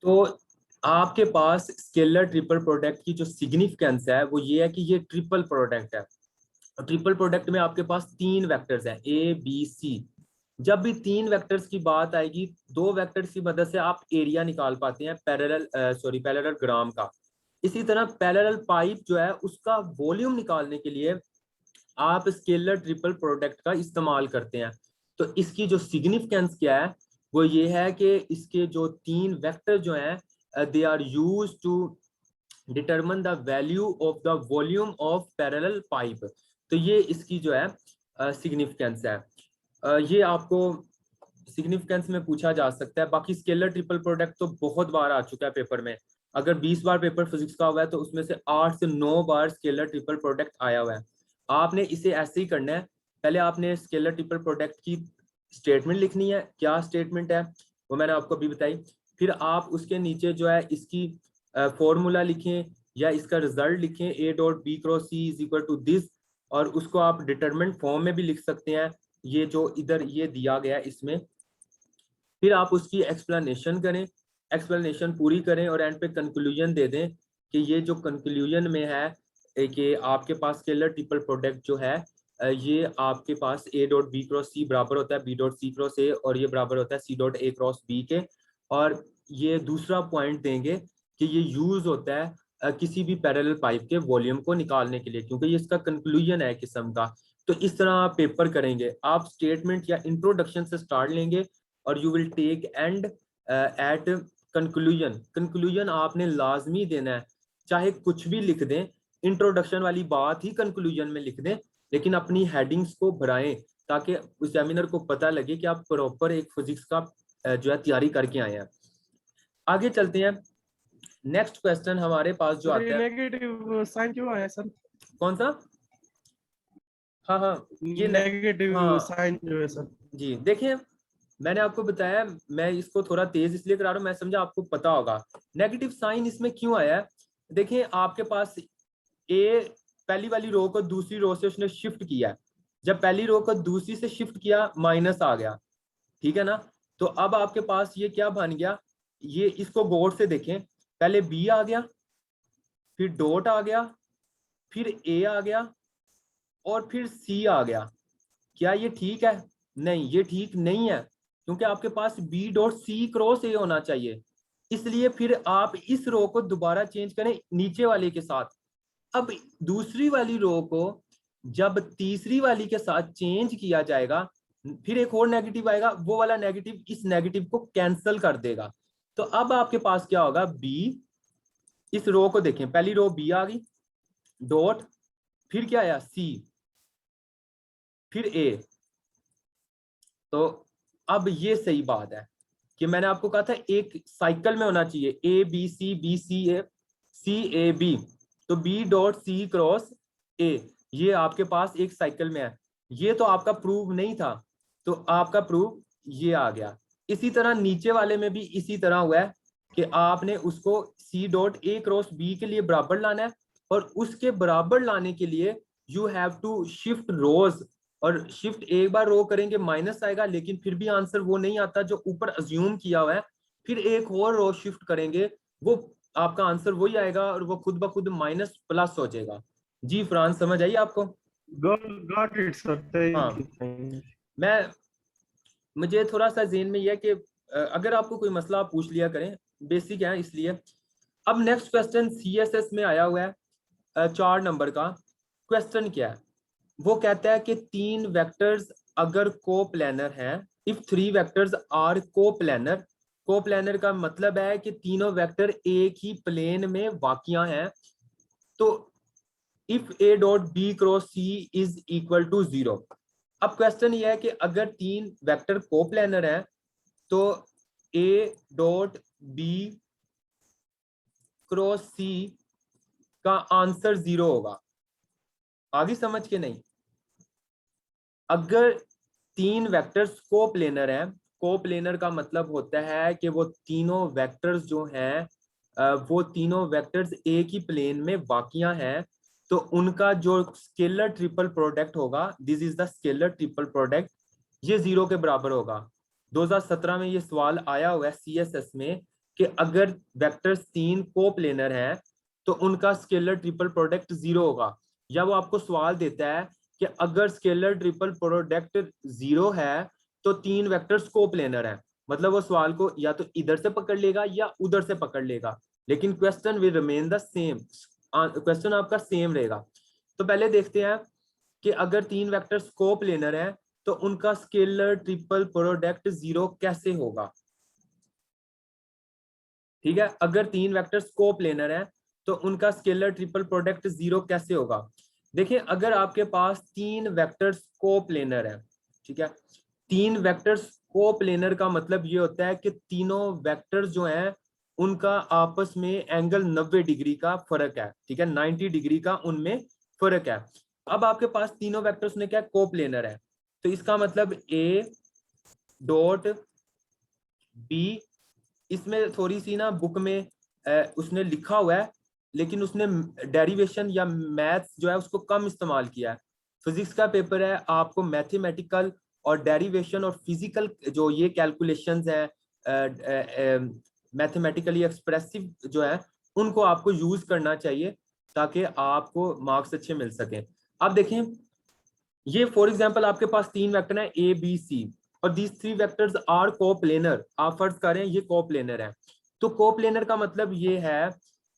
तो आपके पास scalar triple product की जो सिग्निफिकेंस है वो ये है कि ये ट्रिपल प्रोडक्ट है। ट्रिपल प्रोडक्ट में आपके पास तीन वेक्टर्स हैं ए बी सी। जब भी तीन वेक्टर्स की बात आएगी, दो वेक्टर्स की मदद से आप एरिया निकाल पाते हैं पैरेलल ग्राम का। इसी तरह पैरेलल पाइप जो है उसका वॉल्यूम निकालने के लिए आप स्केलर ट्रिपल प्रोडक्ट का इस्तेमाल करते हैं। तो इसकी जो सिग्निफिकेंस क्या है वो ये है कि इसके जो तीन वेक्टर जो हैं they are use to determine the value of the volume of parallel pipe. तो ये इसकी जो है सिग्निफिकेंस है। ये आपको सिग्निफिकेंस में पूछा जा सकता है। बाकी स्केलर ट्रिपल प्रोडक्ट तो बहुत बार आ चुका है पेपर में। अगर 20 बार पेपर फिजिक्स का हुआ है तो उसमें से 8 से 9 बार स्केलर ट्रिपल प्रोडक्ट आया हुआ है। आपने इसे ऐसे ही करना है। पहले आपने स्केलर ट्रिपल प्रोडक्ट की स्टेटमेंट लिखनी है। क्या स्टेटमेंट है वो मैंने आपको अभी बताई। फिर आप उसके नीचे जो है इसकी फॉर्मूला लिखें या इसका रिजल्ट लिखें, A dot B cross C is equal to this. और उसको आप डिटरमिनेंट फॉर्म में भी लिख सकते हैं, ये जो इधर ये दिया गया है इसमें। फिर आप उसकी एक्सप्लेनेशन करें, एक्सप्लेनेशन पूरी करें और एंड पे कंक्लूजन दे दें कि ये जो कंक्लूजन में है कि आपके पास स्केलर ट्रिपल प्रोडक्ट जो है ये आपके पास A dot B cross C बराबर होता है B dot C cross A, और ये बराबर होता है C dot A cross B के। और ये दूसरा पॉइंट देंगे कि ये यूज होता है किसी भी पैरेलल पाइप के वॉल्यूम को निकालने के लिए, क्योंकि ये इसका कंक्लूजन है किस्म का। तो इस तरह आप पेपर करेंगे। आप स्टेटमेंट या इंट्रोडक्शन से स्टार्ट लेंगे और you will take and at conclusion. Conclusion आपने लाजमी देना है, चाहे कुछ भी लिख दें। इंट्रोडक्शन वाली बात ही कंक्लूजन में लिख दें, लेकिन अपनी हेडिंग्स को भराएं ताकि एग्जामिनर को पता लगे कि आप प्रॉपर एक फिजिक्स का जो है तैयारी करके आए हैं। आगे चलते हैं। नेक्स्ट क्वेश्चन हमारे पास जो सर ये आता है, नेगेटिव साइन क्यों आया सर? कौन सा? हाँ हाँ, ये नेगेटिव हाँ साइन जो है सर। जी, देखिए मैंने आपको बताया, मैं इसको थोड़ा तेज इसलिए करा रहा हूँ, मैं समझा आपको पता होगा नेगेटिव साइन इसमें क्यों आया है। देखिए आपके पास ए पहली वाली रो को दूसरी रो से उसने शिफ्ट किया है। जब पहली रो को दूसरी से शिफ्ट किया माइनस आ गया, ठीक है ना। तो अब आपके पास ये क्या बन गया, ये इसको गौर से देखें। पहले बी आ गया, फिर डॉट आ गया, फिर ए आ गया और फिर सी आ गया। क्या ये ठीक है? नहीं, ये ठीक नहीं है, क्योंकि आपके पास B dot C cross A होना चाहिए। इसलिए फिर आप इस रो को दोबारा चेंज करें नीचे वाले के साथ। अब दूसरी वाली रो को जब तीसरी वाली के साथ चेंज किया जाएगा, फिर एक और नेगेटिव आएगा, वो वाला नेगेटिव इस नेगेटिव को कैंसिल कर देगा। तो अब आपके पास क्या होगा, बी, इस रो को देखें, पहली रो बी आ गई, डॉट, फिर क्या आया सी, फिर ए। तो अब ये सही बात है कि मैंने आपको कहा था एक साइकिल में होना चाहिए, A B C A B. तो B dot C cross A, ये आपके पास एक साइकिल में है। ये तो आपका प्रूव नहीं था, तो आपका प्रूव ये आ गया। इसी तरह नीचे वाले में भी इसी तरह हुआ है कि आपने उसको C dot A cross B के लिए बराबर लाना है, और उसके बराबर लाने के लिए यू हैव टू शिफ्ट रोज। और शिफ्ट एक बार रो करेंगे माइनस आएगा, लेकिन फिर भी आंसर वो नहीं आता जो ऊपर अज्यूम किया हुआ है। फिर एक और रो शिफ्ट करेंगे, वो आपका आंसर वही आएगा और वो खुद ब खुद माइनस प्लस हो जाएगा। जी फ्रांस, समझ आई आपको? गॉट इट सर, थैंक हाँ, यू। मैं मुझे थोड़ा सा जेन में यह है कि अगर आपको कोई मसला आप पूछ लिया करें, बेसिक है इसलिए। अब नेक्स्ट क्वेश्चन सीएसएस में आया हुआ है 4 नंबर का। क्वेश्चन क्या है, वो कहता है कि तीन वेक्टर्स अगर कोप्लेनर हैं, if three vectors are coplanar. Coplanar का मतलब है कि तीनों वेक्टर एक ही प्लेन में वाकिया हैं। तो if A dot B cross C is equal to 0। अब क्वेश्चन ये है कि अगर तीन वेक्टर कोप्लेनर हैं तो ए डॉट बी क्रॉस सी का आंसर 0 होगा। आगे समझ के नहीं? अगर तीन वेक्टर्स कोप्लेनर हैं, कोप्लेनर का मतलब होता है कि वो तीनों वेक्टर्स जो हैं वो तीनों वेक्टर्स एक ही प्लेन में वाकिया हैं, तो उनका जो स्केलर ट्रिपल प्रोडक्ट होगा, this is the scalar triple product, ये 0 के बराबर होगा। 2017 में ये सवाल आया हुआ है सीएसएस में कि अगर वेक्टर्स 3 कोप्लेनर हैं तो उनका स्केलर ट्रिपल प्रोडक्ट 0 होगा, या वो आपको सवाल देता है कि अगर स्केलर ट्रिपल प्रोडक्ट 0 है तो 3 वेक्टर्स कोप्लेनर हैं, मतलब वो सवाल को या तो इधर से पकड़ लेगा या उधर से पकड़ लेगा, लेकिन question will remain the same, question आपका सेम रहेगा। तो पहले देखते हैं कि अगर 3 वेक्टर्स कोप्लेनर हैं तो उनका स्केलर ट्रिपल प्रोडक्ट 0 कैसे होगा। ठीक है, अगर 3 वेक्टर्स कोप्लेनर हैं तो उनका स्केलर ट्रिपल प्रोडक्ट 0 कैसे होगा। देखिए, अगर आपके पास 3 वेक्टर्स कोप्लेनर है, ठीक है, 3 वेक्टर्स कोप्लेनर का मतलब ये होता है कि तीनों वेक्टर्स जो हैं उनका आपस में एंगल 90 डिग्री का फर्क है, ठीक है, 90 डिग्री का उनमें फर्क है। अब आपके पास तीनों वेक्टर्स ने क्या कोप्लेनर है, तो इसका मतलब ए डॉट बी, इसमें थोड़ी सी ना बुक में उसने लिखा हुआ है लेकिन उसने डेरिवेशन या मैथ्स जो है उसको कम इस्तेमाल किया है। फिजिक्स का पेपर है, आपको मैथमेटिकल और डेरिवेशन और फिजिकल जो ये कैलकुलेशंस है मैथमेटिकली एक्सप्रेसिव जो है उनको आपको यूज करना चाहिए ताकि आपको मार्क्स अच्छे मिल सकें। अब देखें, ये फॉर एग्जांपल आपके पास 3 वेक्टर हैं ए बी सी और दीज 3 वेक्टर्स आर कोप्लेनर, आप फर्ज करें ये कोप्लेनर है, तो कोप्लेनर का मतलब ये है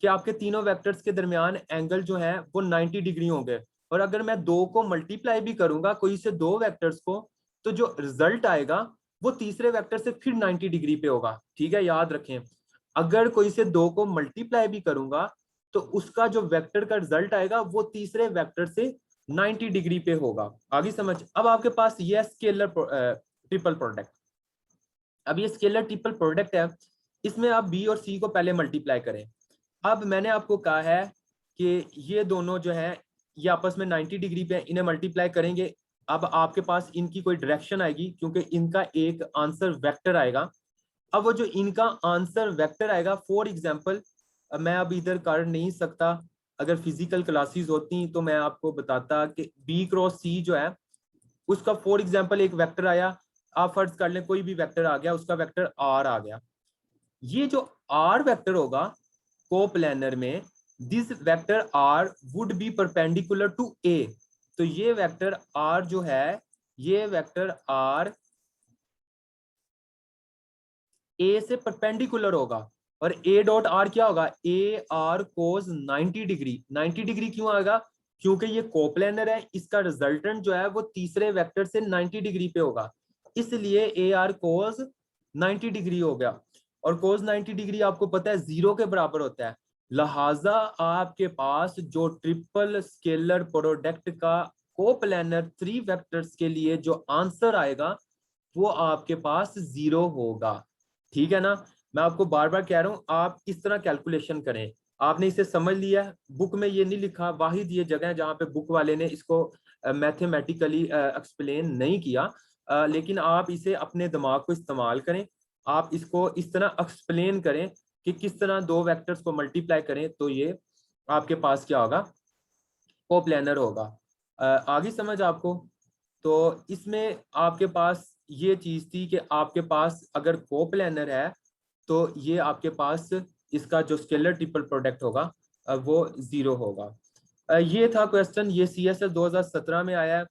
कि आपके तीनों वेक्टर्स के दरमियान एंगल जो है वो 90 डिग्री होंगे, और अगर मैं 2 को मल्टीप्लाई भी करूंगा कोई से 2 वेक्टर्स को तो जो रिजल्ट आएगा वो तीसरे वेक्टर से फिर 90 डिग्री पे होगा। ठीक है, याद रखें, अगर कोई से 2 को मल्टीप्लाई भी करूंगा तो उसका जो वेक्टर का रिजल्ट आएगा वो तीसरे वेक्टर से 90 डिग्री पे होगा। आगे समझ। अब आपके पास ये स्केलर ट्रिपल प्रोडक्ट, अब ये स्केलर ट्रिपल प्रोडक्ट है, इसमें आप बी और सी को पहले मल्टीप्लाई करें। अब मैंने आपको कहा है कि ये दोनों जो है ये आपस में 90 डिग्री पे इन्हें मल्टीप्लाई करेंगे। अब आपके पास इनकी कोई डायरेक्शन आएगी क्योंकि इनका एक आंसर वेक्टर आएगा। अब वो जो इनका आंसर वेक्टर आएगा, फॉर एग्जांपल मैं अब इधर कर नहीं सकता, अगर फिजिकल क्लासेस होती तो मैं आपको बताता कि बी क्रॉस सी जो है उसका फॉर एग्जांपल एक वेक्टर आया, आप फर्ज कर लें कोई भी वेक्टर आ गया, उसका वेक्टर आर आ गया। ये जो आर वेक्टर होगा कोप्लेनर में, this vector R would be perpendicular to A, तो ये वेक्टर आर जो है ये वेक्टर आर ए से परपेंडिकुलर होगा, और ए डॉट आर क्या होगा, A R cos 90 degree. 90 degree क्यों आएगा, क्योंकि ये कोप्लेनर है, इसका रिजल्टेंट जो है वो तीसरे वेक्टर से 90 डिग्री पे होगा, इसलिए ए आर कोस 90 डिग्री हो गया। और कोस 90 डिग्री आपको पता है 0 के बराबर होता है, लिहाजा आपके पास जो ट्रिपल स्केलर प्रोडक्ट का कोप्लेनर 3 वेक्टर्स के लिए जो आंसर आएगा वो आपके पास 0 होगा। ठीक है ना, मैं आपको बार बार कह रहा हूं आप इस तरह कैलकुलेशन करें। आपने इसे समझ लिया, बुक में ये नहीं लिखा, वाहिद ये जगह है जहां पे बुक वाले ने इसको मैथमेटिकली एक्सप्लेन नहीं किया, लेकिन आप इसे अपने दिमाग को इस्तेमाल करें, आप इसको इस तरह एक्सप्लेन करें कि किस तरह 2 वेक्टर्स को मल्टीप्लाई करें तो ये आपके पास क्या होगा, कोप्लेनर होगा। आगे समझ आपको। तो इसमें आपके पास ये चीज थी कि आपके पास अगर कोप्लेनर है तो ये आपके पास इसका जो स्केलर ट्रिपल प्रोडक्ट होगा वो 0 होगा। ये था क्वेश्चन, ये CSS 2017 में आया है,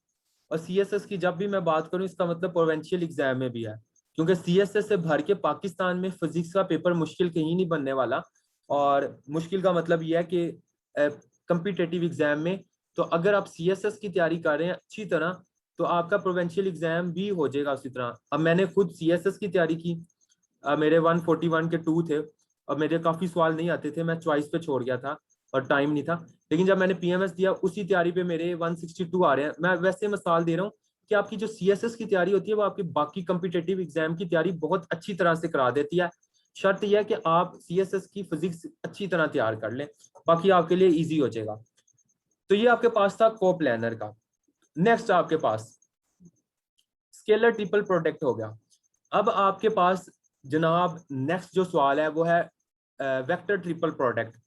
और CSS की जब भी मैं बात करूं इसका मतलब प्रोविंशियल एग्जाम में भी है, क्योंकि CSS से भर के पाकिस्तान में फिजिक्स का पेपर मुश्किल कहीं नहीं बनने वाला, और मुश्किल का मतलब ये है कि कम्पिटेटिव एग्जाम में, तो अगर आप CSS की तैयारी कर रहे हैं अच्छी तरह तो आपका प्रोविंशियल एग्जाम भी हो जाएगा उसी तरह। अब मैंने खुद CSS की तैयारी की, मेरे 141 के 2 थे और मेरे काफी सवाल नहीं आते थे, मैं चॉइस पे छोड़ गया था और टाइम नहीं था, लेकिन जब मैंने PMS दिया उसी तैयारी पे मेरे 162 आ रहे हैं। मैं वैसे मिसाल दे रहा हूँ कि आपकी जो CSS की तैयारी होती है वो आपकी बाकी कम्पिटेटिव एग्जाम की तैयारी बहुत अच्छी तरह से करा देती है। शर्त यह है कि आप CSS की फिजिक्स अच्छी तरह तैयार कर लें, बाकी आपके लिए ईजी हो जाएगा। तो ये आपके पास था कोप्लेनर का। नेक्स्ट आपके पास स्केलर ट्रिपल प्रोडक्ट हो गया। अब आपके पास जनाब नेक्स्ट जो सवाल है वो है वेक्टर ट्रिपल प्रोडक्ट।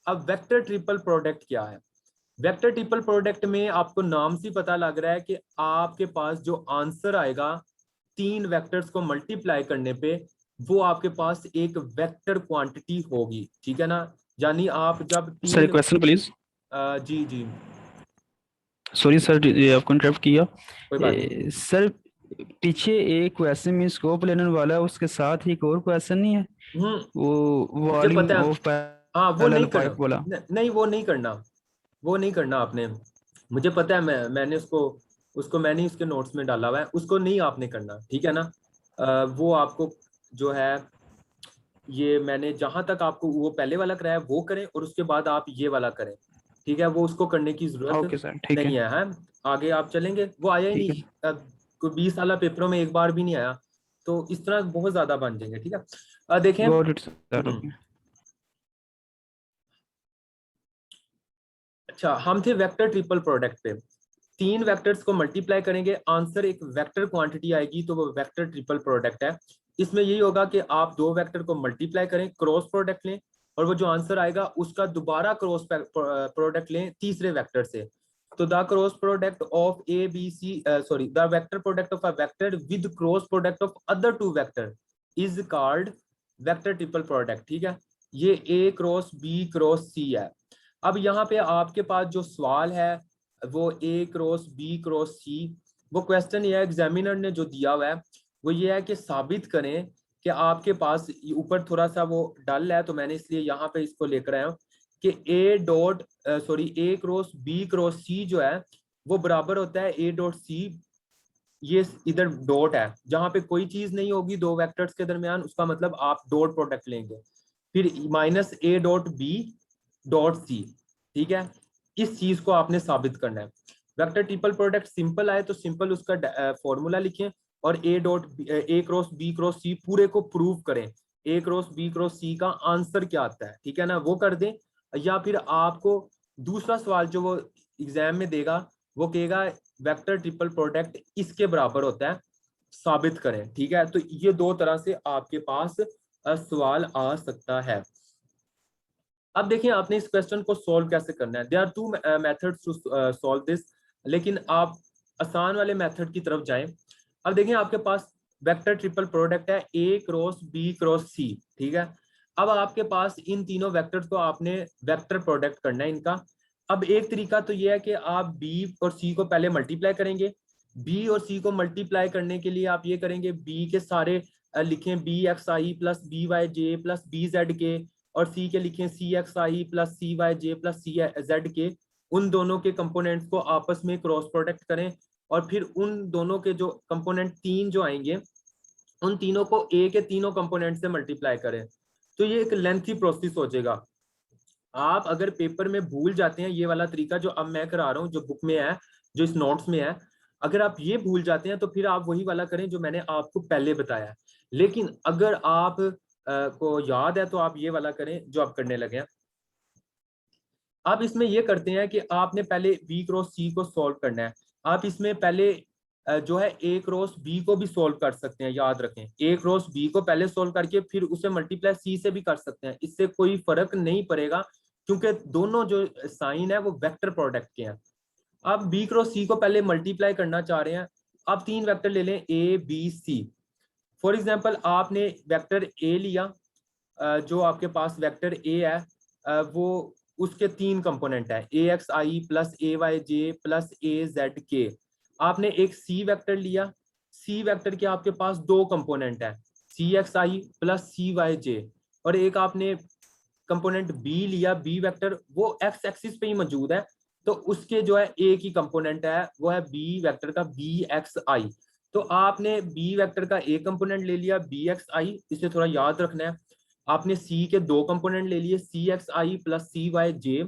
अब वेक्टर ट्रिपल प्रोडक्ट क्या है, वेक्टर ट्रिपल प्रोडक्ट में आपको नाम से पता लग रहा है कि आपके पास जो आंसर आएगा 3 वेक्टर्स को मल्टीप्लाई करने पे वो आपके पास एक वेक्टर क्वांटिटी होगी, ठीक है ना। यानी आप जब सर 3 क्वेश्चन प्लीज। जी जी सॉरी सर, ये आपको इंटरप्ट किया। कोई बात नहीं। सर पीछे एक क्वेश्चन में स्कोप लेने वाला है, उसके साथ ही एक और क्वेश्चन नहीं है, वो मुझे वॉल्यूम पता है। ऑफ हाँ वो पैरेलल नहीं करना। पाइप वाला। नहीं वो नहीं करना, वो नहीं करना आपने। मुझे पता है, मैंने उसको उसको मैंने उसके नोट्स में डाला हुआ है, उसको नहीं आपने करना, ठीक है ना। वो आपको जो है, ये मैंने जहां तक आपको वो पहले वाला कराया वो करें, और उसके बाद आप ये वाला करें, ठीक है। वो उसको करने की जरूरत ओके सर, ठीक नहीं है। है। आगे आप चलेंगे, वो आया ही ठीक नहीं। है। कोई 20 साल पेपरों में एक बार भी नहीं आया, तो इस तरह बहुत ज्यादा बन जाएंगे, ठीक है। देखें। Got it sir, okay. अच्छा, हम थे वेक्टर ट्रिपल प्रोडक्ट पे। 3 वेक्टर्स को मल्टीप्लाई करेंगे, आंसर एक वेक्टर क्वांटिटी आएगी, तो वो वेक्टर ट्रिपल प्रोडक्ट है। इसमें यही होगा कि आप 2 वेक्टर को मल्टीप्लाई करें, क्रॉस प्रोडक्ट लें, और वो जो आंसर आएगा उसका दोबारा क्रॉस प्रोडक्ट लें तीसरे वेक्टर से। तो the cross product of A B C, sorry, the vector product of a vector with cross product of other 2 vector is called vector triple product, ठीक है। ये A cross B cross C है। अब यहाँ पे आपके पास जो सवाल है वो ए क्रॉस बी क्रॉस सी, वो क्वेश्चन ये एग्जामिनर ने जो दिया हुआ है वो ये है कि साबित करें कि आपके पास ऊपर थोड़ा सा वो डल है, तो मैंने इसलिए यहाँ पे इसको लेकर आया हूँ कि A dot sorry A cross B cross C जो है वो बराबर होता है ए डॉट सी। ये इधर डॉट है, जहां पे कोई चीज नहीं होगी दो वेक्टर्स के दरमियान, उसका मतलब आप डॉट प्रोडक्ट लेंगे। फिर minus A dot B dot C, ठीक है। इस चीज को आपने साबित करना है। वेक्टर ट्रिपल प्रोडक्ट सिंपल आए तो सिंपल उसका फॉर्मूला लिखें, और ए क्रॉस बी क्रॉस सी पूरे को प्रूव करें। ए क्रॉस बी क्रॉस सी का आंसर क्या आता है, ठीक है ना, वो कर दें। या फिर आपको दूसरा सवाल जो वो एग्जाम में देगा, वो कहेगा वेक्टर ट्रिपल प्रोडक्ट इसके बराबर होता है, साबित करें, ठीक है। तो ये 2 तरह से आपके पास सवाल आ सकता है। अब देखिए आपने इस क्वेश्चन को सॉल्व कैसे करना है। There are 2 methods to solve this, लेकिन आप आसान वाले मेथड की तरफ जाएं। अब देखिए आपके पास वेक्टर ट्रिपल प्रोडक्ट है ए क्रॉस बी क्रॉस सी, ठीक है। अब आपके पास इन तीनों वेक्टर्स को आपने वेक्टर प्रोडक्ट करना है इनका। अब एक तरीका तो ये है कि आप बी और सी को पहले मल्टीप्लाई करेंगे। बी और सी को मल्टीप्लाई करने के लिए आप ये करेंगे, बी के सारे लिखें बी एक्स आई प्लस बी वाई जे प्लस बी जेड के, और सी के लिखें सी एक्स आई प्लस सी वाई जे प्लस सी जेड के। उन दोनों के कंपोनेंट्स को आपस में क्रॉस प्रोडक्ट करें, और फिर उन दोनों के जो कंपोनेंट 3 जो आएंगे उन तीनों को ए के तीनों कंपोनेंट से मल्टीप्लाई करें। तो ये एक लेंथी प्रोसेस हो जाएगा। आप अगर पेपर में भूल जाते हैं ये वाला तरीका जो अब मैं करा रहा हूँ, जो बुक में है, जो इस नोट्स में है, अगर आप ये भूल जाते हैं तो फिर आप वही वाला करें जो मैंने आपको पहले बताया है। लेकिन अगर आप को याद है तो आप ये वाला करें जो आप करने लगे हैं। आप इसमें ये करते हैं कि आपने पहले बी क्रॉस सी को सॉल्व करना है। आप इसमें पहले जो है ए क्रॉस बी को भी सॉल्व कर सकते हैं, याद रखें। ए क्रॉस बी को पहले सॉल्व करके फिर उसे मल्टीप्लाई सी से भी कर सकते हैं, इससे कोई फर्क नहीं पड़ेगा, क्योंकि दोनों जो साइन है वो वेक्टर प्रोडक्ट के हैं। आप बी क्रॉस सी को पहले मल्टीप्लाई करना चाह रहे हैं। आप 3 वेक्टर ले लें A B C. For example आपने वेक्टर ए लिया, जो आपके पास वेक्टर ए है वो उसके 3 कंपोनेंट है, ए एक्स आई प्लस ए वाई जे प्लस ए जेड के। आपने एक सी वेक्टर लिया, सी वेक्टर के आपके पास 2 कंपोनेंट है, सी एक्स आई प्लस सी वाई जे। और एक आपने कंपोनेंट बी लिया, बी वेक्टर, वो एक्स एक्सिस पे ही मौजूद है, तो उसके जो है एक ही कंपोनेंट है, वो है बी वेक्टर का बी एक्स आई। तो आपने बी वेक्टर का एक कंपोनेंट ले लिया बी एक्स आई, इसे थोड़ा याद रखना है। आपने सी के 2 कंपोनेंट ले लिए सी एक्स आई प्लस सी वाई जे।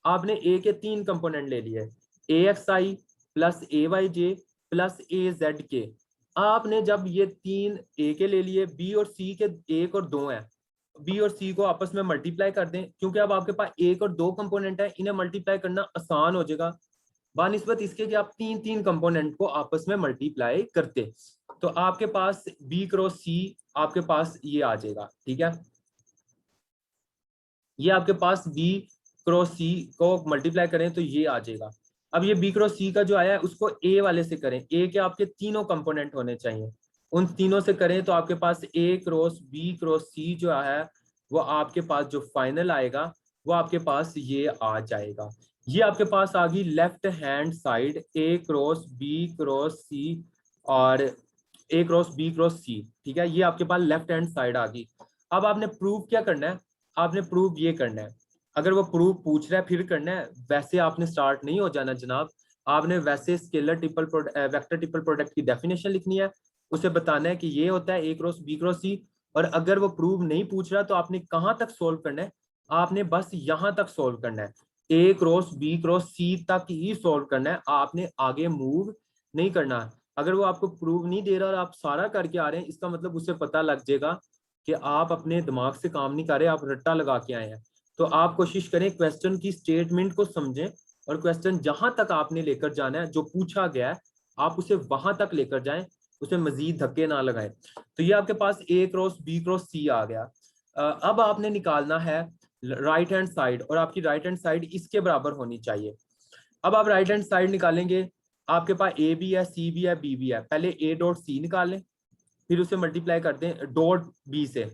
आपने ए के 3 कंपोनेंट ले लिए ए एक्स आई प्लस ए वाई जे प्लस ए जेड के। आपने जब ये 3 ए के ले लिए, बी और सी के 1 और 2 हैं, बी और सी को आपस में मल्टीप्लाई कर दें, क्योंकि अब आपके पास 1 और 2 कंपोनेंट है, इन्हें मल्टीप्लाई करना आसान हो जाएगा बानिस्बत इसके कि आप 3 कंपोनेंट को आपस में मल्टीप्लाई करते। तो आपके पास बी क्रॉस सी आपके पास ये आ जाएगा, ठीक है। ये आपके पास बी क्रॉस सी को मल्टीप्लाई करें तो ये आ जाएगा। अब ये बी क्रॉस सी का जो आया है उसको ए वाले से करें, ए के आपके तीनों कंपोनेंट होने चाहिए। उन तीनों से करें तो आपके पास A cross B cross C जो है वो आपके पास जो फाइनल आएगा वो आपके पास ये आ जाएगा। ये आपके पास आ गई left hand side A cross B cross C और A cross B cross C, ठीक है, ये आपके पास लेफ्ट हैंड साइड आ गई। अब आपने प्रूव क्या करना है, आपने प्रूव ये करना है, अगर वो प्रूव पूछ रहा है फिर करना है, वैसे आपने स्टार्ट नहीं हो जाना जनाब। आपने वैसे scalar triple vector triple product की डेफिनेशन लिखनी है, उसे बताना है कि ये होता है A cross B cross C, और अगर वो प्रूव नहीं पूछ रहा तो आपने कहाँ तक सोल्व करना है, आपने बस यहाँ तक सोल्व करना है, A cross B cross C तक ही सोल्व करना है, आपने आगे मूव नहीं करना। अगर वो आपको प्रूव नहीं दे रहा और आप सारा करके आ रहे हैं, इसका मतलब उसे पता लग जाएगा कि आप अपने दिमाग से काम नहीं कर रहे, आप रट्टा लगा के आए हैं। तो आप कोशिश करें क्वेश्चन की स्टेटमेंट को समझें और क्वेश्चन जहां तक आपने लेकर जाना है, जो पूछा गया है आप उसे वहां तक लेकर जाएं, उसे मजीद धक्के ना लगाएं। तो ये आपके पास A cross B cross C आ गया। अब आपने निकालना है राइट हैंड साइड, और आपकी राइट हैंड साइड इसके बराबर होनी चाहिए। अब आप राइट हैंड साइड निकालेंगे, आपके पास A भी है C भी है B भी है, पहले A डॉट C निकाल लें, फिर उसे मल्टीप्लाई कर दें डॉट B से,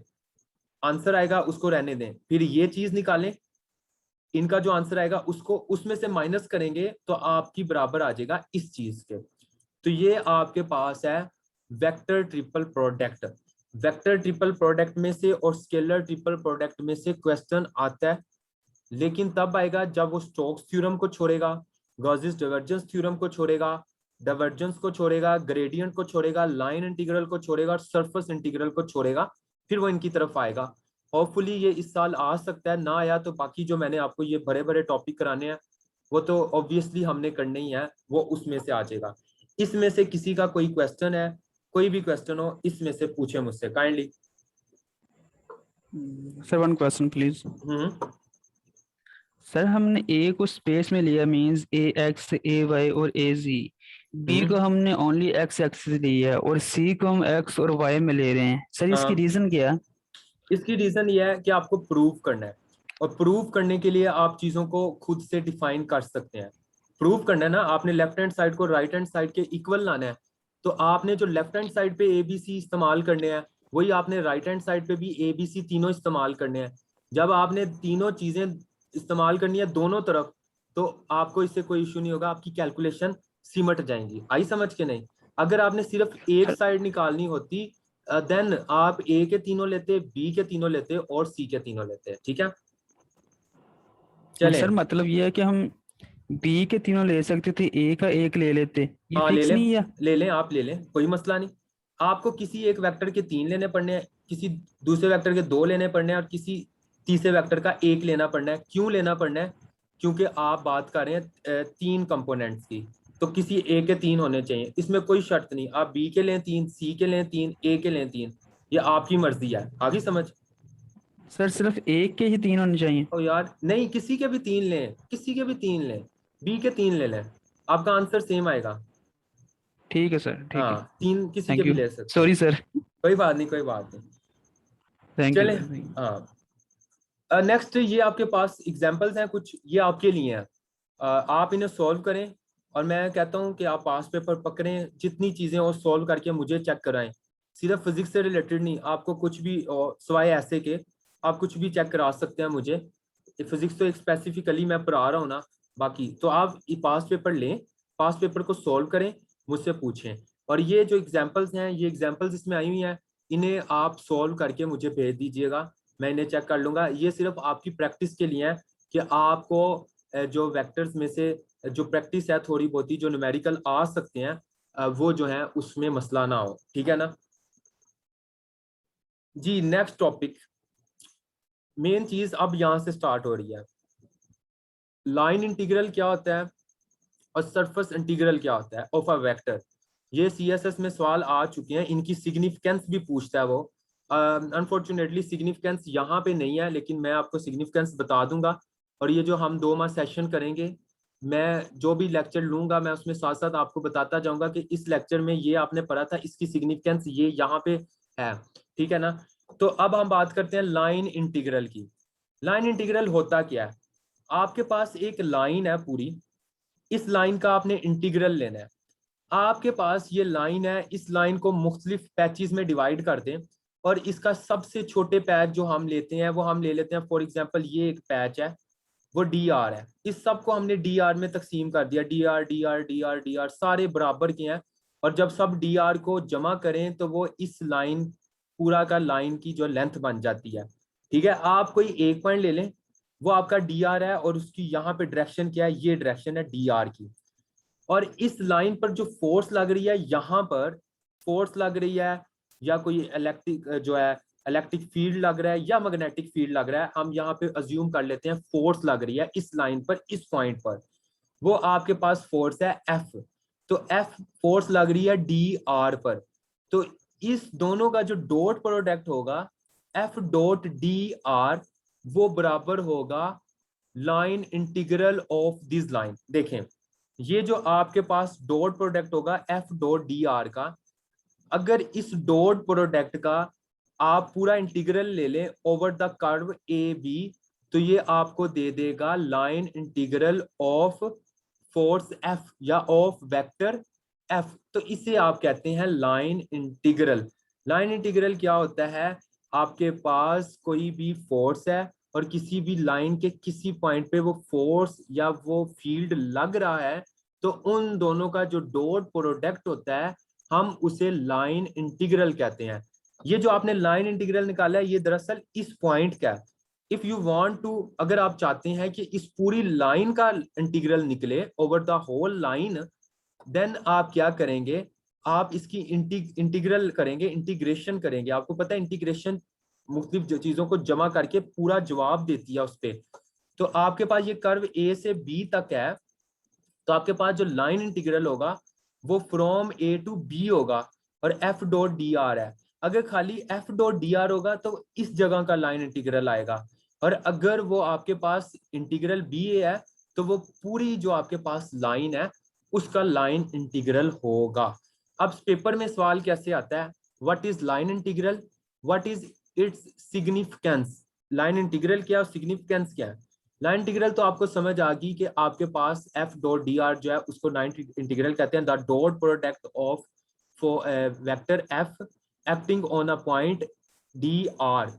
आंसर आएगा उसको रहने दें, फिर ये चीज निकालें, इनका जो आंसर आएगा उसको उसमें से माइनस करेंगे तो आपकी बराबर आ जाएगा इस चीज के। तो ये आपके पास है vector triple product. Vector triple product में से और स्केलर ट्रिपल प्रोडक्ट में से क्वेश्चन आता है, लेकिन तब आएगा जब वो स्टोक्स थ्योरम को छोड़ेगा, गॉसेस डाइवर्जेंस थ्योरम को छोड़ेगा, डाइवर्जेंस को छोड़ेगा, ग्रेडियंट को छोड़ेगा, लाइन इंटीग्रल को छोड़ेगा और सरफेस इंटीग्रल को छोड़ेगा, फिर वो इनकी तरफ आएगा। होपफुली ये इस साल आ सकता है, ना आया तो बाकी जो मैंने आपको ये बड़े बड़े टॉपिक कराने हैं वो तो ऑब्वियसली हमने करने ही है, वो उसमें से आ जाएगा। इसमें से किसी का कोई क्वेश्चन है, कोई भी क्वेश्चन हो इसमें से पूछे मुझसे kindly. Sir one question please. Sir हमने ए को स्पेस में लिया, मींस ए एक्स ए वाई और ए जी। बी को हमने ओनली एक्स एक्सिस लिया है और सी को हम एक्स और वाई में ले रहे हैं, सर इसकी रीजन क्या है? इसकी रीजन ये है कि आपको प्रूव करना है, और प्रूव करने के लिए आप चीजों को खुद से डिफाइन कर सकते हैं। प्रूव करना है ना, आपने लेफ्ट हैंड साइड को राइट हैंड साइड के इक्वल लाना है, तो आपने जो लेफ्ट हैंड साइड पे ए बी सी इस्तेमाल करने हैं वही आपने राइट हैंड साइड पे भी ए बी सी तीनों इस्तेमाल करने हैं। जब आपने तीनों चीजें इस्तेमाल करनी है दोनों तरफ, तो आपको इससे कोई इशू नहीं होगा, आपकी कैलकुलेशन सिमट जाएंगी। आई समझ के नहीं? अगर आपने सिर्फ एक साइड निकालनी होती देन आप ए के तीनों लेते, बी के तीनों लेते और सी के तीनों लेते, ठीक है। चलें, सर मतलब ये है कि हम बी के तीनों ले सकते थे, ए का एक ले लेते, ये हाँ ले फिक्स लें, नहीं है? ले लें, आप ले लें, कोई मसला नहीं। आपको किसी एक वेक्टर के 3 लेने पड़ने हैं, किसी दूसरे वेक्टर के 2 लेने पड़ने हैं और किसी तीसरे वेक्टर का 1 लेना पड़ना है। क्यों लेना पड़ना है? क्योंकि आप बात कर रहे हैं 3 कंपोनेंट्स की, तो किसी ए के 3 होने चाहिए, इसमें कोई शर्त नहीं। आप बी के लें 3, सी के लें 3, ए के लें 3, ये आपकी मर्जी है। आगे समझ? सर सिर्फ एक के ही तीन होने चाहिए? ओ यार नहीं, किसी के भी 3 लें, किसी के भी 3 लें, बी के 3 ले लें, आपका आंसर सेम आएगा। ठीक है सर, ठीक है। हाँ 3 किसी के थैंक भी यू। ले सकते हैं, सॉरी सर। कोई बात नहीं, कोई बात नहीं। थैंक यू चलें, सर, थैंक यू। हाँ नेक्स्ट ये आपके पास एग्जांपल्स हैं कुछ, ये आपके लिए हैं, आप इन्हें सॉल्व करें और मैं कहता हूँ कि आप पास पेपर पकड़ें, जितनी चीज़ें और सॉल्व करके मुझे चेक कराएं। सिर्फ फिजिक्स से रिलेटेड नहीं, आपको कुछ भी सिवाय ऐसे के आप कुछ भी चेक करा सकते हैं मुझे। फिजिक्स तो एक स्पेसिफिकली मैं पढ़ा रहा हूँ ना, बाकी तो आप पास पेपर लें, पास पेपर को सॉल्व करें, मुझसे पूछें। और ये जो एग्जाम्पल्स हैं, ये एग्जाम्पल्स इसमें आई हुई हैं, इन्हें आप सॉल्व करके मुझे भेज दीजिएगा, मैं इन्हें चेक कर लूँगा। ये सिर्फ आपकी प्रैक्टिस के लिए है कि आपको जो वेक्टर्स में से जो प्रैक्टिस है थोड़ी बहुत ही, जो न्यूमेरिकल आ सकते हैं वो जो है उसमें मसला ना हो, ठीक है ना जी। नेक्स्ट टॉपिक, मेन चीज अब यहाँ से स्टार्ट हो रही है। लाइन इंटीग्रल क्या होता है और सरफेस इंटीग्रल क्या होता है ऑफ अ वेक्टर। ये सीएसएस में सवाल आ चुके हैं, इनकी सिग्निफिकेंस भी पूछता है वो। अनफॉर्चुनेटली सिग्निफिकेंस यहाँ पे नहीं है, लेकिन मैं आपको सिग्निफिकेंस बता दूंगा। और ये जो हम 2 माह सेशन करेंगे, मैं जो भी लेक्चर लूंगा मैं उसमें साथ साथ आपको बताता जाऊंगा कि इस लेक्चर में ये आपने पढ़ा था, इसकी सिग्निफिकेंस ये यहाँ पे है, ठीक है ना। तो अब हम बात करते हैं लाइन इंटीग्रल की। लाइन इंटीग्रल होता क्या है? आपके पास एक लाइन है पूरी, इस लाइन का आपने इंटीग्रल लेना है। आपके पास ये लाइन है, इस लाइन को मुख्तलिफ पैचेस में डिवाइड कर दें और इसका सबसे छोटे पैच जो हम लेते हैं वो हम ले लेते हैं, फॉर एग्जांपल ये एक पैच है, वो डी आर है। इस सब को हमने डी आर में तकसीम कर दिया, D R D R D R D R सारे बराबर के हैं। और जब सब डी आर को जमा करें तो वो इस लाइन पूरा का लाइन की जो लेंथ बन जाती है। ठीक है, आप कोई एक पॉइंट ले लें, वो आपका डी आर है और उसकी यहाँ पे डायरेक्शन क्या है, ये डायरेक्शन है डी आर की। और इस लाइन पर जो फोर्स लग रही है, यहाँ पर फोर्स लग रही है या कोई इलेक्ट्रिक जो है इलेक्ट्रिक फील्ड लग रहा है या मैग्नेटिक फील्ड लग रहा है, हम यहाँ पे अज्यूम कर लेते हैं फोर्स लग रही है इस लाइन पर, इस पॉइंट पर। वो आपके पास फोर्स है एफ, तो एफ फोर्स लग रही है डी आर पर। तो इस दोनों का जो डॉट प्रोडक्ट होगा एफ डॉट डी आर, वो बराबर होगा line integral of this line. देखें, ये जो आपके पास डॉट प्रोडक्ट होगा एफ डॉट डी आर का, अगर इस डॉट प्रोडक्ट का आप पूरा इंटीग्रल ले लें over the curve A B, तो ये आपको दे देगा line integral of force F या ऑफ वेक्टर एफ। तो इसे आप कहते हैं लाइन इंटीग्रल। लाइन इंटीग्रल क्या होता है, आपके पास कोई भी फोर्स है और किसी भी लाइन के किसी पॉइंट पे वो फोर्स या वो फील्ड लग रहा है, तो उन दोनों का जो डॉट प्रोडक्ट होता है हम उसे लाइन इंटीग्रल कहते हैं। ये जो आपने लाइन इंटीग्रल निकाला है ये दरअसल इस पॉइंट का है। इफ यू वांट टू, अगर आप चाहते हैं कि इस पूरी लाइन का इंटीग्रल निकले over the whole line, then आप क्या करेंगे, आप इसकी इंटीग्रल करेंगे, इंटीग्रेशन करेंगे। आपको पता है इंटीग्रेशन मुख्तलिफ चीजों को जमा करके पूरा जवाब देती है उस पर। तो आपके पास ये कर्व ए से बी तक है, तो आपके पास जो लाइन इंटीग्रल होगा वो फ्रॉम ए टू बी होगा और एफ डॉट डी आर है। अगर खाली एफ डॉट डी आर होगा तो इस जगह का लाइन इंटीग्रल आएगा, और अगर वो आपके पास इंटीग्रल बी ए है तो वो पूरी जो आपके पास लाइन है उसका लाइन इंटीग्रल होगा। अब पेपर में सवाल कैसे आता है, what is line integral, what is its significance. Line integral क्या है और सिग्निफिकेंस क्या है। लाइन इंटीग्रल तो आपको समझ आ गई कि आपके पास एफ डॉट डी आर जो है उसको लाइन इंटीग्रल कहते हैं, the dot product of vector F acting on a point D R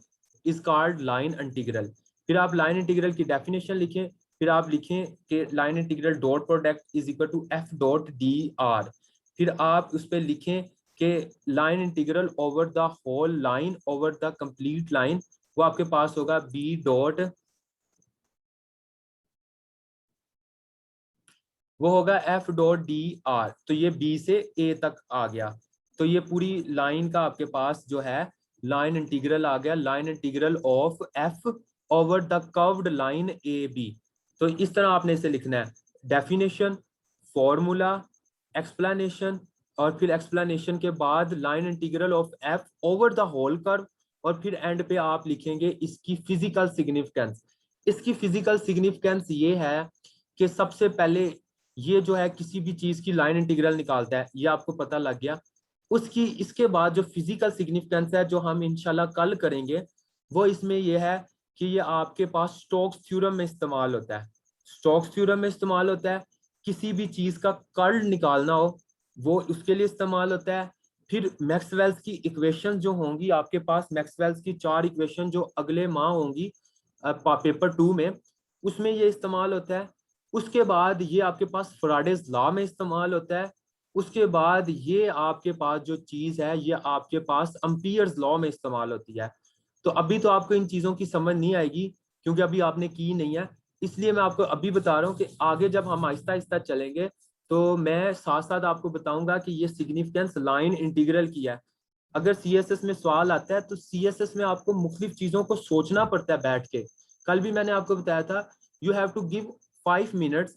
is called line integral. फिर आप लाइन इंटीग्रल की डेफिनेशन लिखें, फिर आप लिखें कि line integral dot product is equal to F dot D R. फिर आप उस पर लिखें कि line integral over the whole line over the complete line, वो आपके पास होगा बी डॉट, वो होगा एफ डॉट डी आर। तो ये बी से ए तक आ गया, तो ये पूरी लाइन का आपके पास जो है लाइन इंटीग्रल आ गया, line integral of F over the curved line A B. तो इस तरह आपने इसे लिखना है, डेफिनेशन, फॉर्मूला, एक्सप्लेनेशन, और फिर एक्सप्लेनेशन के बाद line integral of F over the whole curve, और फिर एंड पे आप लिखेंगे इसकी फिजिकल सिग्निफिकेंस। इसकी फिजिकल सिग्निफिकेंस ये है कि सबसे पहले ये जो है किसी भी चीज की लाइन इंटीग्रल निकालता है, ये आपको पता लग गया। उसकी इसके बाद जो फिजिकल सिग्निफिकेंस है जो हम इंशाल्लाह कल करेंगे, वो इसमें यह है कि ये आपके पास स्टोक्स थ्योरम में इस्तेमाल होता है। स्टोक्स थ्योरम में इस्तेमाल होता है, किसी भी चीज का कर्ल निकालना हो वो उसके लिए इस्तेमाल होता है। फिर मैक्सवेल्स की इक्वेशन जो होंगी आपके पास, मैक्सवेल्स की 4 इक्वेशन जो अगले माह होंगी पेपर 2 में, उसमें ये इस्तेमाल होता है। उसके बाद ये आपके पास फैराडेज लॉ में इस्तेमाल होता है। उसके बाद ये आपके पास जो चीज है ये आपके पास एम्पियर्स लॉ में इस्तेमाल होती है। तो अभी तो आपको इन चीजों की समझ नहीं आएगी क्योंकि अभी आपने की नहीं है, इसलिए मैं आपको अभी बता रहा हूँ कि आगे जब हम आहिस्ता आहिस्ता चलेंगे तो मैं साथ साथ आपको बताऊंगा कि ये सिग्निफिकेंस लाइन इंटीग्रल की है। अगर सीएसएस में सवाल आता है तो सीएसएस में आपको मुख्तलिफ चीजों को सोचना पड़ता है बैठ के। कल भी मैंने आपको बताया था, you have to give 5 minutes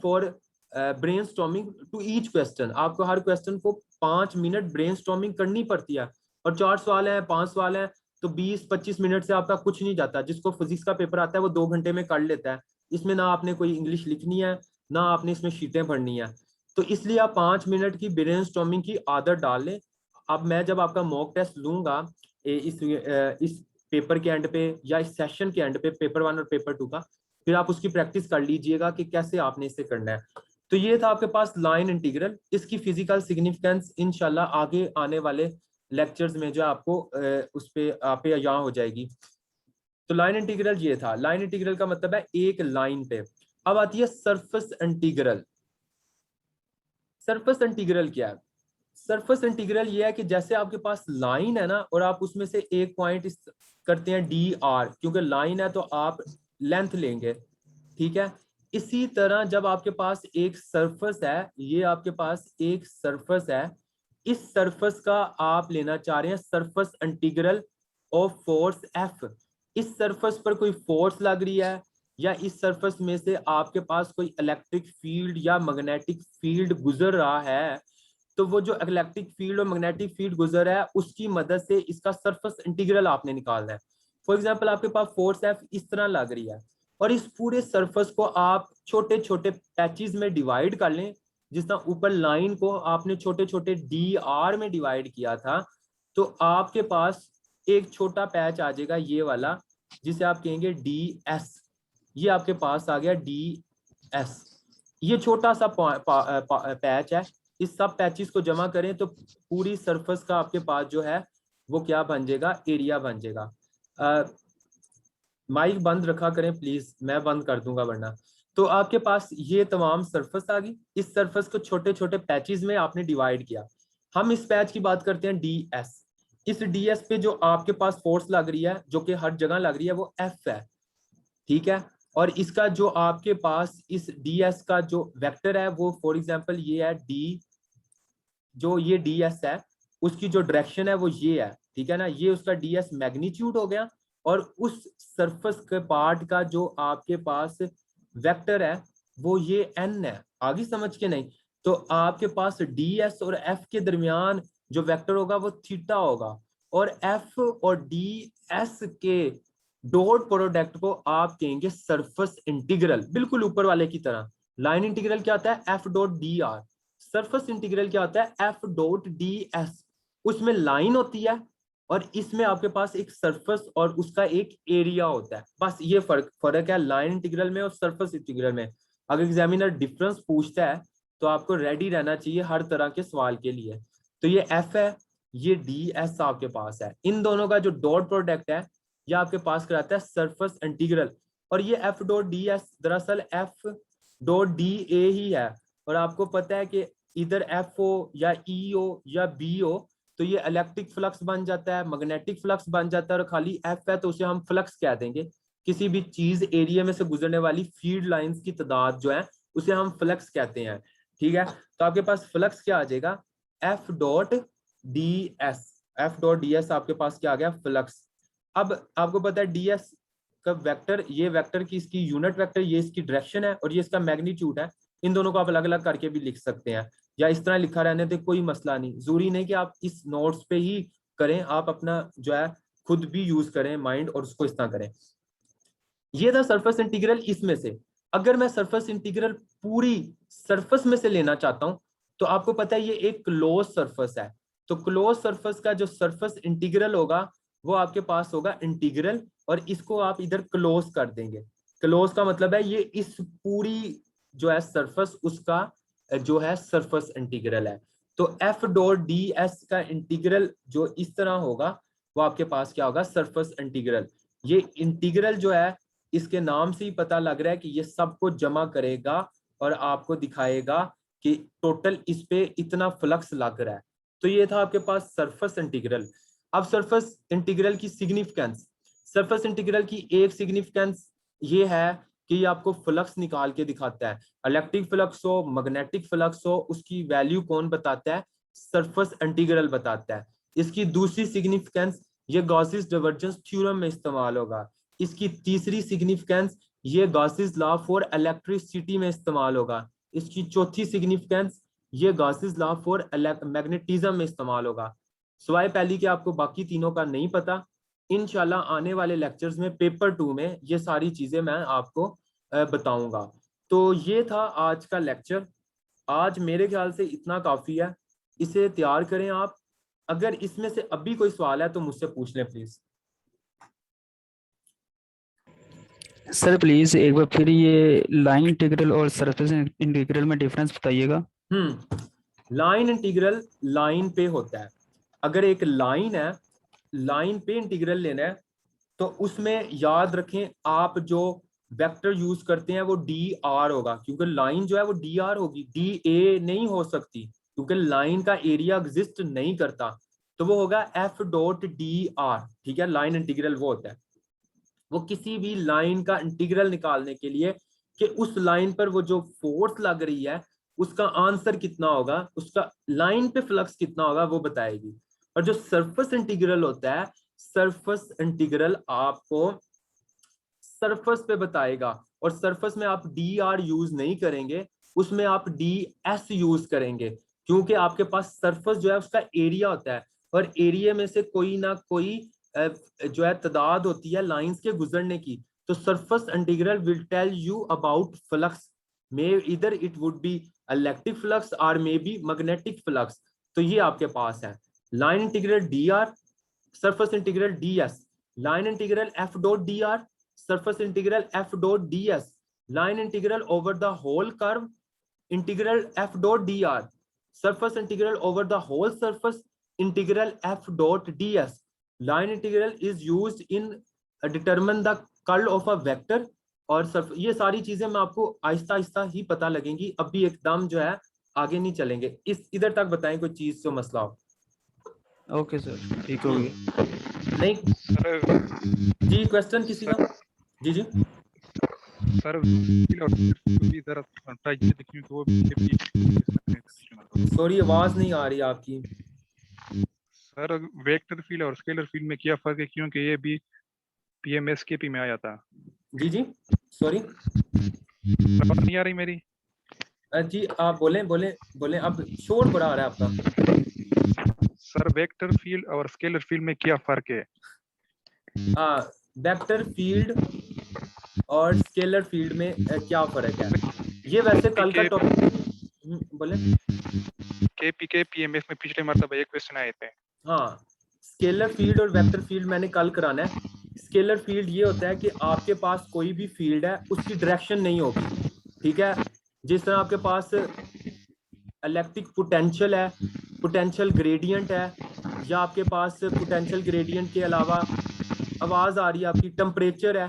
for brainstorming to each question. आपको हर क्वेश्चन को 5 मिनट ब्रेनस्टॉर्मिंग करनी पड़ती है, और 4 सवाल हैं 5 सवाल हैं तो 20-25 मिनट से आपका कुछ नहीं जाता। जिसको फिजिक्स का पेपर आता है वो 2 घंटे में कर लेता है। इसमें ना आपने कोई इंग्लिश लिखनी है ना आपने इसमें शीटें भरनी है, तो इसलिए आप 5 मिनट की ब्रेनस्टॉर्मिंग की आदत डाल लें। अब मैं जब आपका मॉक टेस्ट लूंगा इस पेपर के एंड पे या इस सेशन के एंड पे, पेपर 1 और पेपर 2 का, फिर आप उसकी प्रैक्टिस कर लीजिएगा कि कैसे आपने इसे करना है। तो ये था आपके पास लाइन इंटीग्रल। इसकी फिजिकल सिग्निफिकेंस इंशाल्लाह आगे आने वाले लेक्चर्स में जो आपको उस पे आप यहाँ हो जाएगी। तो लाइन इंटीग्रल ये था। लाइन इंटीग्रल का मतलब है एक लाइन पे। अब आती है सरफेस इंटीग्रल। सरफेस इंटीग्रल क्या है? सरफेस इंटीग्रल ये है कि जैसे आपके पास लाइन है ना, और आप उसमें से एक पॉइंट करते हैं डी आर, क्योंकि लाइन है तो आप लेंथ लेंगे, ठीक है। इसी तरह जब आपके पास एक सरफेस है, ये आपके पास एक सरफेस है, इस सरफेस का आप लेना चाह रहे हैं surface integral of force F. इस सरफेस पर कोई फोर्स लग रही है, या इस सरफेस में से आपके पास कोई इलेक्ट्रिक फील्ड या मैग्नेटिक फील्ड गुजर रहा है, तो वो जो इलेक्ट्रिक फील्ड और मैग्नेटिक फील्ड गुजर है उसकी मदद से इसका सरफेस इंटीग्रल आपने निकालना है। फॉर एग्जांपल आपके पास फोर्स एफ इस तरह लग रही है, और इस पूरे सरफेस को आप छोटे छोटे पैचेस में डिवाइड कर लें। जिस तरह ऊपर लाइन को आपने छोटे छोटे डी आर में डिवाइड किया था, तो आपके पास एक छोटा पैच आ जाएगा ये वाला, जिसे आप कहेंगे डी एस। ये आपके पास आ गया डी एस। ये छोटा सा पैच है। इस सब पैचेस को जमा करें तो पूरी सरफेस का आपके पास जो है वो क्या बन जाएगा, एरिया बन जाएगा। माइक बंद रखा करें प्लीज, मैं बंद कर दूंगा वरना। तो आपके पास ये तमाम सरफेस आ गई। इस सरफेस को छोटे छोटे पैचेस में आपने डिवाइड किया। हम इस पैच की बात करते हैं डी एस। इस डी एस पे जो आपके पास फोर्स लग रही है, जो कि हर जगह लग रही है, वो एफ है, ठीक है। और इसका जो आपके पास इस डी एस का जो वेक्टर है वो फॉर एग्जाम्पल ये है डी, जो ये डी एस है उसकी जो डायरेक्शन है वो ये है, ठीक है ना। ये उसका डी एस मैग्नीट्यूड हो गया, और उस सरफेस के पार्ट का जो आपके पास वेक्टर है वो ये एन है। आगे समझ के नहीं? तो आपके पास डी एस और एफ के दरमियान जो वेक्टर होगा वो थीटा होगा, और एफ और डी एस के डॉट प्रोडक्ट को आप कहेंगे सरफेस इंटीग्रल, बिल्कुल ऊपर वाले की तरह। लाइन इंटीग्रल क्या होता है, F dot D are. Surface integral क्या होता है, एफ डॉट डी एस। उसमें लाइन होती है और इसमें आपके पास एक सरफेस और उसका एक एरिया होता है। बस ये फर्क है लाइन इंटीग्रल में और सरफेस इंटीग्रल में। अगर एग्जामिनर डिफरेंस पूछता है तो आपको रेडी रहना चाहिए हर तरह के सवाल के लिए। तो ये एफ है, ये डी एस आपके पास है। इन दोनों का जो डॉट प्रोडक्ट है ये आपके पास कराता है सरफेस इंटीग्रल। और ये एफ डॉट डी एस दरअसल एफ डॉट डी ए ही है। और आपको पता है कि इधर एफ हो या ई हो या बी हो तो ये इलेक्ट्रिक फ्लक्स बन जाता है, मैग्नेटिक फ्लक्स बन जाता है, और खाली एफ है तो उसे हम फ्लक्स कह देंगे। किसी भी चीज एरिया में से गुजरने वाली फील्ड लाइंस की तादाद जो है उसे हम फ्लक्स कहते हैं, ठीक है। तो आपके पास फ्लक्स क्या आ जाएगा, F dot D S. F dot D S आपके पास क्या आ गया, फ्लक्स। अब आपको पता है डी एस का वेक्टर, ये वेक्टर की इसकी यूनिट वेक्टर, ये इसकी डायरेक्शन है और ये इसका मैग्नीट्यूड है। इन दोनों को आप अलग अलग करके भी लिख सकते हैं, या इस तरह लिखा रहने से कोई मसला नहीं। जरूरी नहीं कि आप इस नोट्स पे ही करें, आप अपना जो है खुद भी यूज करें माइंड और उसको इस तरह करें। ये था सरफेस इंटीग्रल। इसमें से अगर मैं सरफेस इंटीग्रल पूरी सरफेस में से लेना चाहता हूं तो आपको पता है ये एक क्लोज सरफेस है। तो क्लोज सरफेस का जो सरफेस इंटीग्रल होगा वो आपके पास होगा इंटीग्रल, और इसको आप इधर क्लोज कर देंगे। क्लोज का मतलब है ये इस पूरी जो है सरफेस उसका जो है सरफेस इंटीग्रल है। तो एफ डॉट डी एस का इंटीग्रल जो इस तरह होगा वो आपके पास क्या होगा, सरफेस इंटीग्रल। ये इंटीग्रल जो है इसके नाम से ही पता लग रहा है कि ये सबको जमा करेगा और आपको दिखाएगा कि टोटल इस पे इतना फ्लक्स लग रहा है। तो ये था आपके पास सरफेस इंटीग्रल। अब सरफेस इंटीग्रल की सिग्निफिकेंस, सरफेस इंटीग्रल की एक सिग्निफिकेंस ये है कि ये आपको फ्लक्स निकाल के दिखाता है। इलेक्ट्रिक फ्लक्स हो, मैग्नेटिक फ्लक्स हो, उसकी वैल्यू कौन बताता है, सरफेस इंटीग्रल बताता है। इसकी दूसरी सिग्निफिकेंस ये गॉसिस डाइवर्जेंस थ्योरम में इस्तेमाल होगा। इसकी तीसरी सिग्निफिकेंस ये गॉसिस लॉ फॉर इलेक्ट्रिसिटी में इस्तेमाल होगा। इसकी चौथी सिग्निफिकेंस ये गॉसिस लॉ फॉर मैग्नेटिज्म में इस्तेमाल होगा। सिवाय पहली के आपको बाकी तीनों का नहीं पता। इंशाल्लाह आने वाले लेक्चर्स में पेपर 2 में ये सारी चीजें मैं आपको बताऊंगा। तो ये था आज का लेक्चर। आज मेरे ख्याल से इतना काफी है, इसे तैयार करें आप। अगर इसमें से अभी कोई सवाल है तो मुझसे पूछ लें प्लीज। सर प्लीज एक बार फिर ये लाइन इंटीग्रल और सरफेस इंटीग्रल में डिफरेंस बताइएगा। लाइन इंटीग्रल लाइन पे होता है। अगर एक लाइन है, लाइन पे इंटीग्रल लेना है, तो उसमें याद रखें आप जो वेक्टर यूज करते हैं वो डी आर होगा, क्योंकि लाइन जो है वो डी आर होगी, डी ए नहीं हो सकती, क्योंकि लाइन का एरिया एग्जिस्ट नहीं करता। तो वो होगा एफ डॉट डी आर। ठीक है, लाइन इंटीग्रल वो होता है। वो किसी भी लाइन का इंटीग्रल निकालने के लिए कि उस लाइन पर वो जो फोर्स लग रही है उसका आंसर कितना होगा, उसका लाइन पे फ्लक्स कितना होगा, वो बताएगी। और जो सरफेस इंटीग्रल होता है, सरफेस इंटीग्रल आपको सरफेस पे बताएगा। और सरफेस में आप डी आर यूज नहीं करेंगे, उसमें आप डी एस यूज करेंगे, क्योंकि आपके पास सरफेस जो है उसका एरिया होता है, और एरिया में से कोई ना कोई जो है तादाद होती है लाइंस के गुजरने की। तो surface integral will tell you about flux, may इधर it would be electric flux और मे बी मैग्नेटिक फ्लक्स। तो ये आपके पास है line integral D R, surface integral D S, line integral F dot D are, surface integral f dot ds, line integral over the whole curve, integral f dot dr, surface integral over the whole surface, integral f dot ds. Line integral is used in determine the curl of a vector। और ये सारी चीजें मैं आपको आहिस्ता आहिस्ता ही पता लगेंगी, अभी एकदम जो है आगे नहीं चलेंगे। इस इधर तक बताएं कोई चीज जो मसला हो। ओके सर, ठीक हो गया। नहीं सर जी, क्वेश्चन किसी का? जी जी सर भी जरा टाइप से देखिए तो वो सॉरी, आवाज नहीं आ रही आपकी। सर वेक्टर फील्ड और स्केलर फील्ड में क्या फर्क है, क्योंकि ये भी पीएमएसकेपी में आया था। जी जी सॉरी, आवाज नहीं आ रही मेरी? जी आप बोलें बोलें बोलें, अब शोर बड़ा आ रहा है आपका। सर वेक्टर फील्ड और स्केलर फील्ड में क्या फर्क है? वेक्टर फील्ड और स्केलर फील्ड में क्या फर्क है, ये वैसे कल का टॉपिक। बोले केपी पीएमएस में पिछले मरतबा एक क्वेश्चन आए थे। हाँ, स्केलर फील्ड और वेक्टर फील्ड मैंने कल कराना है। स्केलर फील्ड ये होता है कि आपके पास कोई भी फील्ड है उसकी डायरेक्शन नहीं होगी। ठीक है, जिस तरह आपके पास इलेक्ट्रिक पोटेंशियल है, पोटेंशियल ग्रेडियंट है, या आपके पास पोटेंशियल ग्रेडियंट के अलावा आवाज आ रही है आपकी, टेम्परेचर है,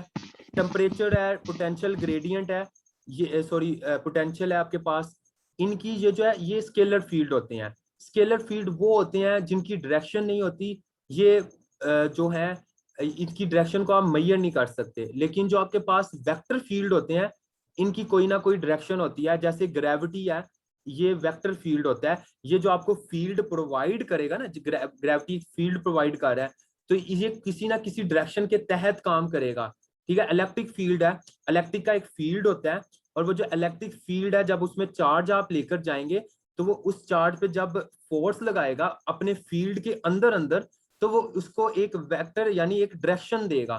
टेम्परेचर है, पोटेंशियल ग्रेडियंट है, ये सॉरी पोटेंशियल है आपके पास। इनकी ये जो है ये स्केलर फील्ड होते हैं। स्केलर फील्ड वो होते हैं जिनकी डायरेक्शन नहीं होती, ये जो है इनकी डायरेक्शन को आप मेजर नहीं कर सकते। लेकिन जो आपके पास वेक्टर फील्ड होते हैं इनकी कोई ना कोई डायरेक्शन होती है। जैसे ग्रेविटी है, ये वेक्टर फील्ड होता है, ये जो आपको फील्ड प्रोवाइड करेगा ना, ग्रेविटी फील्ड प्रोवाइड कर रहा है, तो ये किसी ना किसी डायरेक्शन के तहत काम करेगा। ठीक है, इलेक्ट्रिक फील्ड है, इलेक्ट्रिक का एक फील्ड होता है, और वो जो इलेक्ट्रिक फील्ड है जब उसमें चार्ज आप लेकर जाएंगे तो वो उस चार्ज पे जब फोर्स लगाएगा अपने फील्ड के अंदर अंदर, तो वो उसको एक वेक्टर यानी एक डायरेक्शन देगा।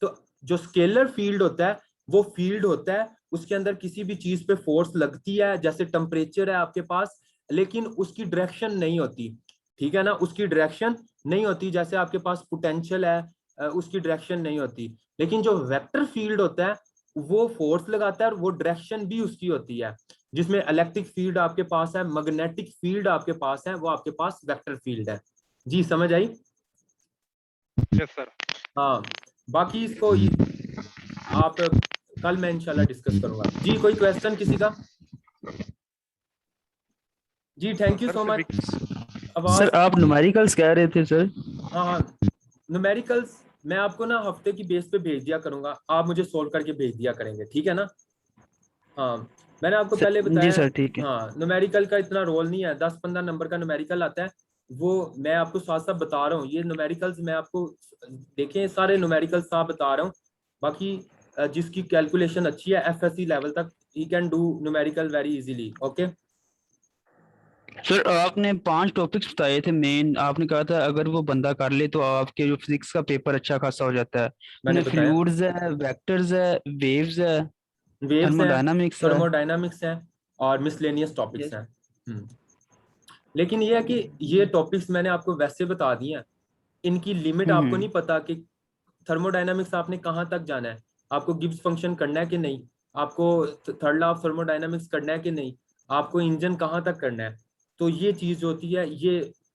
तो जो स्केलर फील्ड होता है वो फील्ड होता है, उसके अंदर किसी भी चीज पे फोर्स लगती है, जैसे टेम्परेचर है आपके पास, लेकिन उसकी डायरेक्शन नहीं होती। ठीक है ना, उसकी डायरेक्शन नहीं होती। जैसे आपके पास पोटेंशियल है, उसकी डायरेक्शन नहीं होती। लेकिन जो वेक्टर फील्ड होता है वो फोर्स लगाता है और वो डायरेक्शन भी उसकी होती है। जिसमें इलेक्ट्रिक फील्ड आपके पास है, मैग्नेटिक फील्ड आपके पास है, वो आपके पास वेक्टर फील्ड है। जी समझ आई? Yes sir. हाँ, बाकी इसको आप कल मैं इंशाल्लाह डिस्कस करूंगा। जी कोई क्वेश्चन किसी का? जी thank you so much. Sir आप न्यूमेरिकल्स कह रहे थे सर? हाँ, न्यूमेरिकल्स मैं आपको ना हफ्ते की बेस पे भेज दिया करूंगा, आप मुझे सोल्व करके भेज दिया करेंगे, ठीक है ना? हाँ, मैंने आपको पहले बताया। जी सर ठीक है। हाँ, न्यूमेरिकल का इतना रोल नहीं है, 10-15 नंबर का न्यूमेरिकल आता है, वो मैं आपको साथ साथ बता रहा हूँ। ये न्यूमेरिकल्स मैं आपको देखें सारे न्यूमेरिकल्स साथ बता रहा हूँ। बाकी जिसकी कैलकुलेशन अच्छी है एफएससी लेवल तक, he can do numerical very easily. Okay sir आपने 5 टॉपिक्स बताए थे मेन, आपने कहा था अगर वो बंदा कर ले तो आपके जो फिजिक्स का पेपर अच्छा खासा हो जाता है। मैंने बताया, फ्लूइड्स है, वेक्टर्स है, वेव्स है, वेव्स हैं, थर्मोडायनामिक्स है। थर्मोडायनामिक्स है और मिसलेनियस टॉपिक्स हैं। लेकिन ये है कि ये टॉपिक्स मैंने आपको वैसे बता दिए हैं, इनकी लिमिट आपको नहीं पता कि थर्मोडायनामिक्स आपने कहाँ तक जाना है। आपको गिब्स फंक्शन करना है कि नहीं, आपको थर्ड लॉ ऑफ थर्मोडायनामिक्स करना है कि नहीं, आपको इंजन कहाँ तक करना है। तो ये चीज होती है,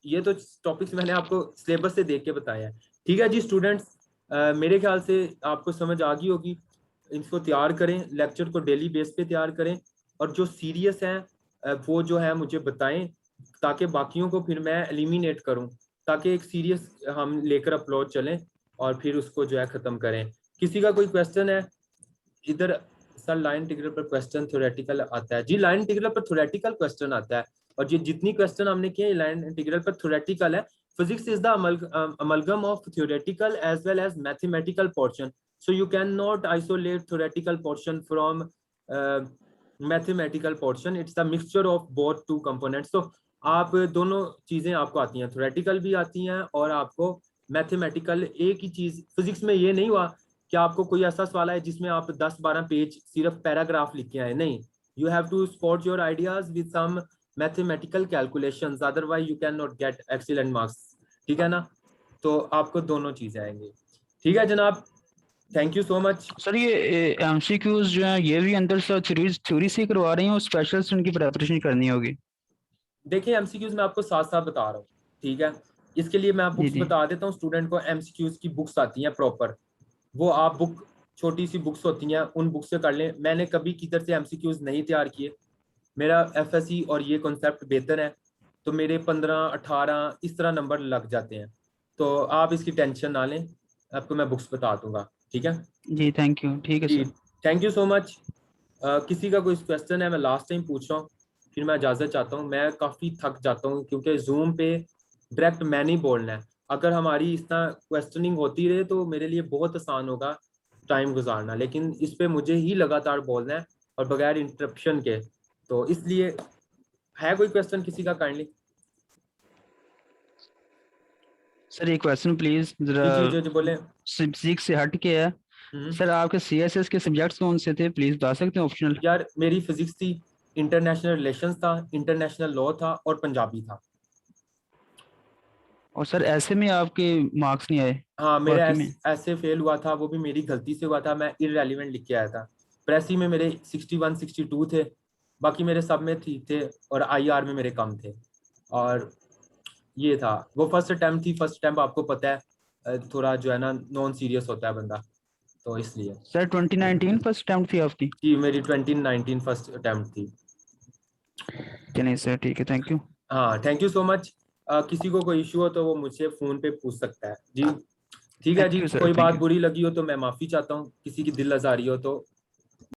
ये तो टॉपिक्स मैंने आपको सिलेबस से देख के बताया है। ठीक है जी स्टूडेंट्स, मेरे ख्याल से आपको समझ आ गई होगी। इसको तैयार करें, लेक्चर को डेली बेस पे तैयार करें, और जो सीरियस हैं वो जो है मुझे बताएं, ताकि बाकियों को फिर मैं एलिमिनेट करूं, ताकि एक सीरियस हम लेकर अपलोड चलें और फिर उसको जो है ख़त्म करें। किसी का कोई क्वेश्चन है इधर? सर लाइन इंटीग्रल पर क्वेश्चन थ्योरेटिकल आता है जी, लाइन इंटीग्रल पर थ्योरेटिकल क्वेश्चन आता है, और ये जितनी क्वेश्चन हमने किए लाइन इंटीग्रल पर थ्योरेटिकल है। Physics is the amalgam of theoretical as well as mathematical portion, so you cannot isolate theoretical portion from mathematical portion, it's the mixture of both two components। so आप दोनों चीजें आपको आती हैं, theoretical भी आती हैं और आपको मैथमेटिकल। एक ही चीज फिजिक्स में ये नहीं हुआ कि आपको कोई ऐसा सवाल है जिसमें आप 10-12 पेज सिर्फ पैराग्राफ लिख के आए, नहीं, you have to support your ideas with some mathematical calculations, otherwise you can not get excellent marks. ठीक है ना, तो आपको दोनों चीजें आएंगी। ठीक है जनाब, thank you so much. Sir ये एमसीक्यूज जो है ये भी अंदर से थ्योरी से करवा रही हैं और स्पेशल से उनकी प्रिपरेशन करनी होगी? देखिए एमसीक्यूज मैं आपको साथ साथ बता रहा हूँ, ठीक है। इसके लिए मैं बुक्स जी। बता देता हूँ स्टूडेंट को। एमसीक्यूज की बुक्स आती हैं प्रॉपर, वो आप बुक, छोटी सी बुक्स होती हैं, उन बुक से कर लें। मैंने कभी किधर से एमसीक्यूज नहीं तैयार किए, मेरा एफएससी और ये कॉन्सेप्ट बेहतर है, तो मेरे 15-18 इस तरह नंबर लग जाते हैं। तो आप इसकी टेंशन ना लें, आपको मैं बुक्स बता दूंगा। ठीक है जी, थैंक यू। ठीक है जी, sir. Thank you so much. किसी का कोई क्वेश्चन है? मैं लास्ट टाइम पूछ रहा हूँ, फिर मैं इजाज़त चाहता हूँ। मैं काफ़ी थक जाता हूँ क्योंकि जूम पे डायरेक्ट मैंने ही बोलना है। अगर हमारी इस तरह क्वेश्चनिंग होती रहे तो मेरे लिए बहुत आसान होगा टाइम गुजारना, लेकिन इस पे मुझे ही लगातार बोलना है और बगैर इंटरप्शन के। तो इसलिए है कोई क्वेश्चन किसी का? काइंडली सर एक क्वेश्चन प्लीज, जरा जी जी जी बोले। फिजिक्स से हट के है। सर आपके सीएसएस के सब्जेक्ट्स कौन से थे, प्लीज बता सकते हैं ऑप्शनल? यार मेरी फिजिक्स थी, इंटरनेशनल रिलेशंस था, इंटरनेशनल लॉ था और पंजाबी था। और सर ऐसे में आपके मार्क्स नहीं आए हाँ मेरा बाकी में? ऐसे फेल हुआ था, वो भी मेरी गलती से हुआ था, मैं इररेलेवेंट लिख के आया था। प्रेसी में मेरे 61-62 थे, बाकी मेरे सब में ठीक थे, और आईआर में मेरे कम थे। और ये था, वो फर्स्ट अटैम्प्ट थी। फर्स्ट अटैम्प्ट आपको पता है थोड़ा जो है ना नॉन सीरियस होता है बंदा, तो इसलिए। सर 2019 फर्स्ट अटेम्प्ट थी आपकी? जी मेरी 2019 फर्स्ट अटैम्प्ट थी। चलिए सर, ठीक है, थैंक यू। हाँ थैंक यू सो मच। किसी को कोई इशू हो तो वो मुझसे फ़ोन पे पूछ सकता है जी। ठीक है थैंक जी, यू सर, कोई थैंक बात यू। बुरी लगी हो तो मैं माफ़ी चाहता हूँ, किसी की दिल आज़ारी हो तो